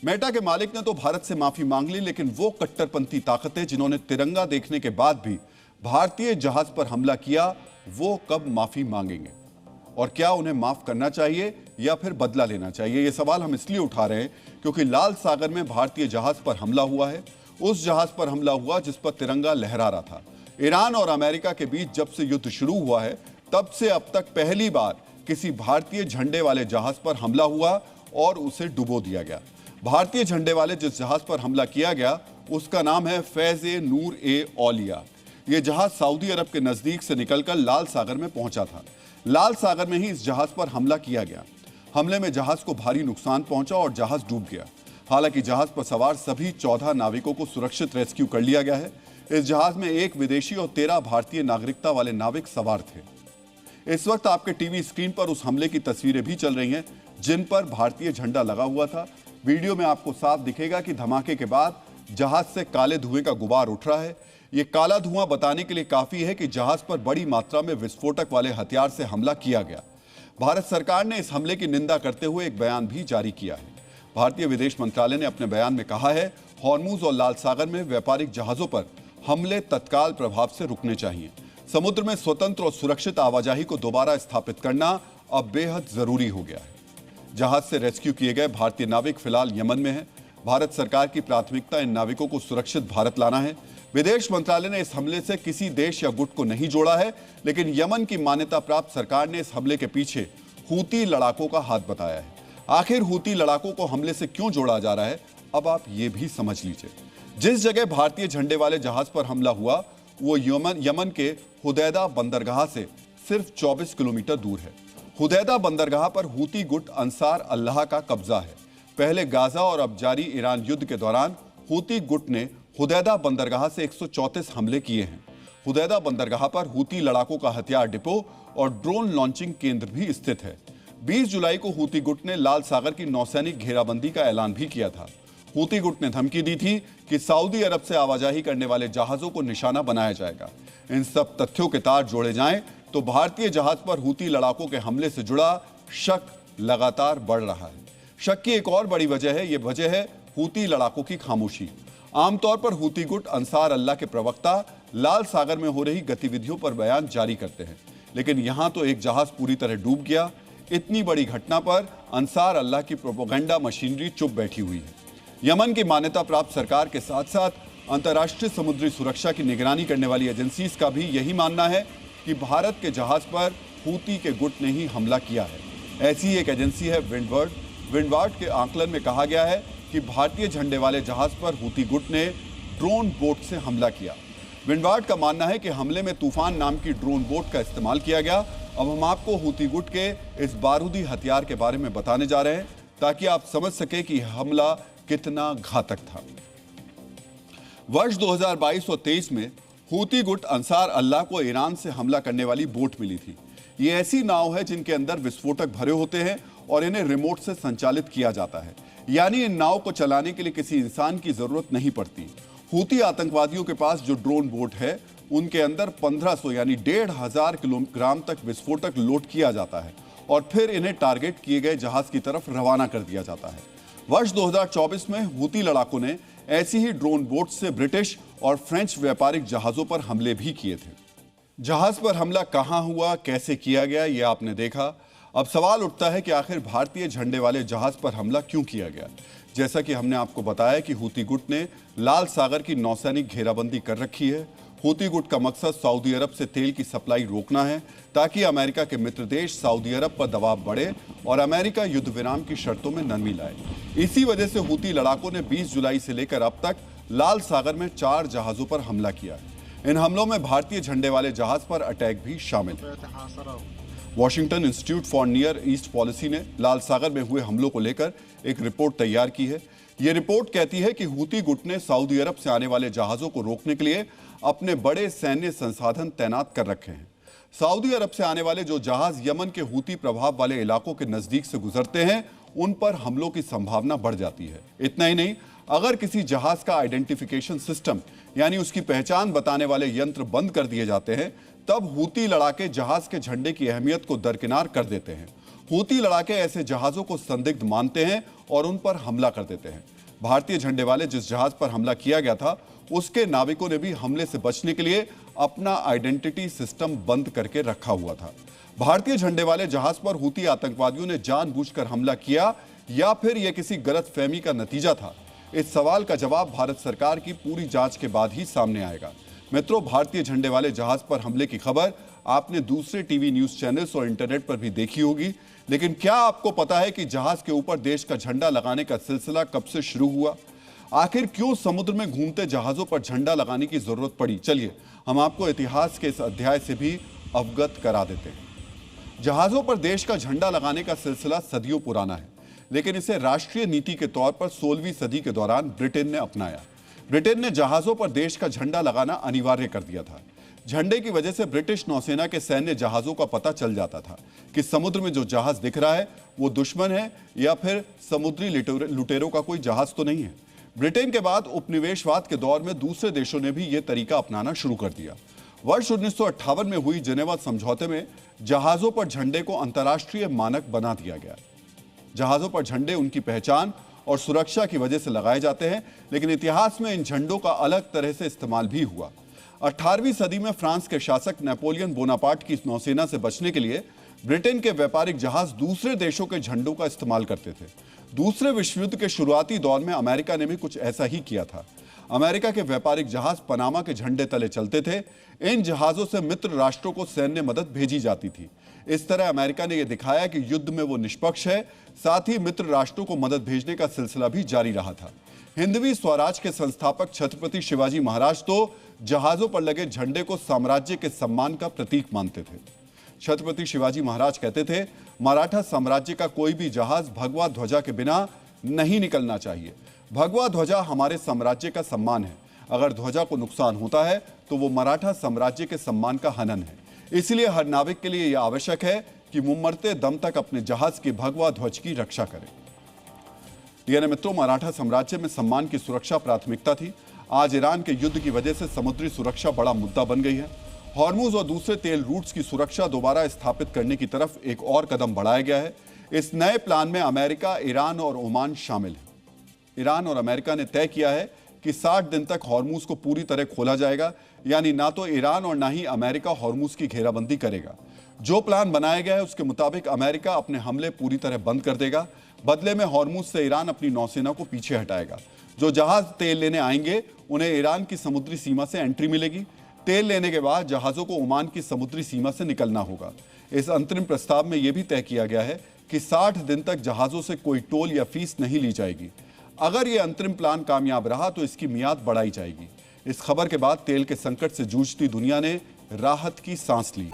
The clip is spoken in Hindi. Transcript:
मेटा के मालिक ने तो भारत से माफी मांग ली, लेकिन वो कट्टरपंथी ताकतें जिन्होंने तिरंगा देखने के बाद भी भारतीय जहाज पर हमला किया, वो कब माफी मांगेंगे? और क्या उन्हें माफ करना चाहिए या फिर बदला लेना चाहिए? ये सवाल हम इसलिए उठा रहे हैं क्योंकि लाल सागर में भारतीय जहाज पर हमला हुआ है। उस जहाज पर हमला हुआ जिस पर तिरंगा लहरा रहा था। ईरान और अमेरिका के बीच जब से युद्ध शुरू हुआ है, तब से अब तक पहली बार किसी भारतीय झंडे वाले जहाज पर हमला हुआ और उसे डुबो दिया गया। भारतीय झंडे वाले जिस जहाज पर हमला किया गया उसका नाम है फैज़-ए-नूर-ए-औलिया। यह जहाज सऊदी अरब के नजदीक से निकलकर लाल सागर में पहुंचा था। लाल सागर में ही इस जहाज पर हमला किया गया। हमले में जहाज को भारी नुकसान पहुंचा और जहाज डूब गया। हालांकि जहाज पर सवार सभी 14 नाविकों को सुरक्षित रेस्क्यू कर लिया गया है। इस जहाज में एक विदेशी और 13 भारतीय नागरिकता वाले नाविक सवार थे। इस वक्त आपके टीवी स्क्रीन पर उस हमले की तस्वीरें भी चल रही हैं जिन पर भारतीय झंडा लगा हुआ था। वीडियो में आपको साफ दिखेगा कि धमाके के बाद जहाज से काले धुएं का गुबार उठ रहा है। ये काला धुआं बताने के लिए काफी है कि जहाज पर बड़ी मात्रा में विस्फोटक वाले हथियार से हमला किया गया। भारत सरकार ने इस हमले की निंदा करते हुए एक बयान भी जारी किया है। भारतीय विदेश मंत्रालय ने अपने बयान में कहा है, हॉर्मुज और लाल सागर में व्यापारिक जहाजों पर हमले तत्काल प्रभाव से रुकने चाहिए। समुद्र में स्वतंत्र और सुरक्षित आवाजाही को दोबारा स्थापित करना अब बेहद जरूरी हो गया है। जहाज से रेस्क्यू किए गए भारतीय नाविक फिलहाल यमन में हैं। भारत सरकार की प्राथमिकता इन नाविकों को सुरक्षित भारत लाना है। विदेश मंत्रालय ने इस हमले से किसी देश या गुट को नहीं जोड़ा है, लेकिन यमन की मान्यता प्राप्त सरकार ने इस हमले के पीछे हूती लड़ाकों का हाथ बताया है। आखिर हूती लड़ाकों को हमले से क्यों जोड़ा जा रहा है, अब आप ये भी समझ लीजिए। जिस जगह भारतीय झंडे वाले जहाज पर हमला हुआ वो यमन के हुदैदा बंदरगाह से सिर्फ 24 किलोमीटर दूर है। हुदैदा बंदरगाह पर हूती गुट अंसार अल्लाह का कब्जा है। पहले गाजा और अब जारी ईरान युद्ध के दौरान हूती गुट ने हुदैदा बंदरगाह से 134 हमले किए हैं। हुदैदा बंदरगाह पर हूती लड़ाकों का हथियार डिपो और ड्रोन लॉन्चिंग केंद्र भी स्थित है। 20 जुलाई को हूती गुट ने लाल सागर की नौसैनिक घेराबंदी का ऐलान भी किया था। हूती गुट ने धमकी दी थी कि सऊदी अरब से आवाजाही करने वाले जहाजों को निशाना बनाया जाएगा। इन सब तथ्यों के तार जोड़े जाएं तो भारतीय जहाज पर हूती लड़ाकों के हमले से जुड़ा शक लगातार बढ़ रहा है। शक की एक और बड़ी वजह है, ये वजह है हूती लड़ाकों की खामोशी। आमतौर पर हूती गुट अंसार अल्लाह के प्रवक्ता लाल सागर में हो रही गतिविधियों पर बयान जारी करते हैं, लेकिन यहां तो एक जहाज पूरी तरह डूब गया। इतनी बड़ी घटना पर अंसार अल्लाह की प्रोपेगेंडा मशीनरी चुप बैठी हुई है। यमन की मान्यता प्राप्त सरकार के साथ साथ अंतर्राष्ट्रीय समुद्री सुरक्षा की निगरानी करने वाली एजेंसीज का भी यही मानना है कि भारत के जहाज पर हूती के गुट ने ही हमला किया है। ऐसी एक एजेंसी है विंडवर्ड। विंडवर्ड के आकलन में कहा गया है कि भारतीय झंडे वाले जहाज पर हूती गुट ने ड्रोन बोट से हमला किया। विंडवर्ड का मानना है कि हमले में तूफान नाम की ड्रोन बोट का इस्तेमाल किया गया। अब हम आपको हूती गुट के इस बारूदी हथियार के बारे में बताने जा रहे हैं ताकि आप समझ सके कि हमला कितना घातक था। वर्ष 2022 और 23 में हूती गुट अंसार अल्लाह को ईरान से हमला करने वाली बोट मिली थी। ये ऐसी नाव है जिनके अंदर विस्फोटक भरे होते हैं और इन्हें रिमोट से संचालित किया जाता है, यानी इन नाव को चलाने के लिए किसी इंसान की जरूरत नहीं पड़ती। हूती आतंकवादियों के पास जो ड्रोन बोट है उनके अंदर 1500 यानी 1500 किलोग्राम तक विस्फोटक लोड किया जाता है और फिर इन्हें टारगेट किए गए जहाज की तरफ रवाना कर दिया जाता है। वर्ष 2024 में हूती लड़ाकों ने ऐसी ही ड्रोन बोट से ब्रिटिश और फ्रेंच व्यापारिक जहाजों पर हमले भी किए थे। जहाज पर हमला कहां हुआ, कैसे किया गया, यह आपने देखा। अब सवाल उठता है कि आखिर भारतीय झंडे वाले जहाज पर हमला क्यों किया गया। जैसा कि हमने आपको बताया कि हूती गुट ने लाल सागर की नौसैनिक घेराबंदी कर रखी है। हूती गुट का मकसद सऊदी अरब से तेल की सप्लाई रोकना है ताकि अमेरिका के मित्र देश सऊदी अरब पर दबाव बढ़े और अमेरिका युद्ध विराम की शर्तों में नरमी लाए। इसी वजह से हूती लड़ाकों ने 20 जुलाई से लेकर अब तक लाल सागर में 4 जहाजों पर हमला किया है। इन हमलों में भारतीय झंडे वाले जहाज पर अटैक भी शामिल है। Washington institute for near east policy ने लाल सागर में हुए हमलों को लेकर एक रिपोर्ट तैयार की है। यह रिपोर्ट कहती है कि हूती गुट ने सऊदी अरब से आने वाले जहाजों को रोकने के लिए अपने बड़े सैन्य संसाधन तैनात कर रखे हैं। सऊदी अरब से आने वाले जो जहाज यमन के हूती प्रभाव वाले इलाकों के नजदीक से गुजरते हैं उन पर हमलों की संभावना बढ़ जाती है। इतना ही नहीं, अगर किसी जहाज का आइडेंटिफिकेशन सिस्टम यानी उसकी पहचान बताने वाले यंत्र बंद कर दिए जाते हैं तब हूती लड़ाके जहाज के झंडे की अहमियत को दरकिनार कर देते हैं। हूती लड़ाके ऐसे जहाजों को संदिग्ध मानते हैं और उन पर हमला कर देते हैं। भारतीय झंडे वाले जिस जहाज पर हमला किया गया था उसके नाविकों ने भी हमले से बचने के लिए अपना आइडेंटिटी सिस्टम बंद करके रखा हुआ था। भारतीय झंडे वाले जहाज पर हूती आतंकवादियों ने जानबूझकर हमला किया या फिर यह किसी गलतफहमी का नतीजा था, इस सवाल का जवाब भारत सरकार की पूरी जांच के बाद ही सामने आएगा। मित्रों, भारतीय झंडे वाले जहाज पर हमले की खबर आपने दूसरे टीवी न्यूज चैनल्स और इंटरनेट पर भी देखी होगी, लेकिन क्या आपको पता है कि जहाज के ऊपर देश का झंडा लगाने का सिलसिला कब से शुरू हुआ? आखिर क्यों समुद्र में घूमते जहाजों पर झंडा लगाने की जरूरत पड़ी? चलिए हम आपको इतिहास के इस अध्याय से भी अवगत करा देते हैं। जहाजों पर देश का झंडा लगाने का सिलसिला सदियों पुराना है, लेकिन इसे राष्ट्रीय नीति के तौर पर 16वीं सदी के दौरान ब्रिटेन ने अपनाया। ब्रिटेन ने जहाजों पर देश का झंडा लगाना अनिवार्य कर दिया था। झंडे की वजह से ब्रिटिश नौसेना के सैन्य जहाजों का पता चल जाता था कि समुद्र में जो जहाज दिख रहा है वो दुश्मन है या फिर समुद्री लुटेरों का कोई जहाज तो नहीं है। ब्रिटेन के बाद उपनिवेशवाद के दौर में दूसरे देशों ने भी यह तरीका अपनाना शुरू कर दिया। वर्ष 1958 में हुई जिनेवा समझौते में जहाजों पर झंडे को अंतर्राष्ट्रीय मानक बना दिया गया। जहाजों पर झंडे उनकी पहचान और सुरक्षा की वजह से लगाए जाते हैं, लेकिन इतिहास में इन झंडों का अलग तरह से इस्तेमाल भी हुआ। 18वीं सदी में फ्रांस के शासक नेपोलियन बोनापार्ट की नौसेना से बचने के लिए ब्रिटेन के व्यापारिक जहाज दूसरे देशों के झंडों का इस्तेमाल करते थे। दूसरे विश्व युद्ध के शुरुआती दौर में अमेरिका ने भी कुछ ऐसा ही किया था। अमेरिका के व्यापारिक जहाज पनामा के झंडे तले चलते थे। इन जहाजों से मित्र राष्ट्रों को सैन्य मदद भेजी जाती थी। इस तरह अमेरिका ने यह दिखाया कि युद्ध में वो निष्पक्ष है, साथ ही मित्र राष्ट्रों को मदद भेजने का सिलसिला भी जारी रहा था। हिंदवी स्वराज के संस्थापक छत्रपति शिवाजी महाराज तो जहाजों पर लगे झंडे को साम्राज्य के सम्मान का प्रतीक मानते थे। छत्रपति शिवाजी महाराज कहते थे, मराठा साम्राज्य का कोई भी जहाज भगवा ध्वजा के बिना नहीं निकलना चाहिए। भगवा ध्वजा हमारे साम्राज्य का सम्मान है। अगर ध्वजा को नुकसान होता है तो वो मराठा साम्राज्य के सम्मान का हनन है। इसलिए हर नाविक के लिए यह आवश्यक है कि मुमरते दम तक अपने जहाज की भगवा ध्वज की रक्षा करें। यानी मित्रों, मराठा साम्राज्य में सम्मान की सुरक्षा प्राथमिकता थी। आज ईरान के युद्ध की वजह से समुद्री सुरक्षा बड़ा मुद्दा बन गई है। हॉर्मुज और दूसरे तेल रूट्स की सुरक्षा दोबारा स्थापित करने की तरफ एक और कदम बढ़ाया गया है। इस नए प्लान में अमेरिका, ईरान और ओमान शामिल है। ईरान और अमेरिका ने तय किया है कि 60 दिन तक हॉर्मुज को पूरी तरह खोला जाएगा, यानी ना तो ईरान और ना ही अमेरिका हॉर्मुज की घेराबंदी करेगा। जो प्लान बनाया गया है उसके मुताबिक अमेरिका अपने हमले पूरी तरह बंद कर देगा। बदले में हॉर्मुज से ईरान अपनी नौसेना को पीछे हटाएगा। जो जहाज तेल लेने आएंगे उन्हें ईरान की समुद्री सीमा से एंट्री मिलेगी। तेल लेने के बाद जहाजों को ओमान की समुद्री सीमा से निकलना होगा। इस अंतरिम प्रस्ताव में यह भी तय किया गया है कि 60 दिन तक जहाजों से कोई टोल या फीस नहीं ली जाएगी। अगर यह अंतरिम प्लान कामयाब रहा तो इसकी मियाद बढ़ाई जाएगी। इस खबर के बाद तेल के संकट से जूझती दुनिया ने राहत की सांस ली।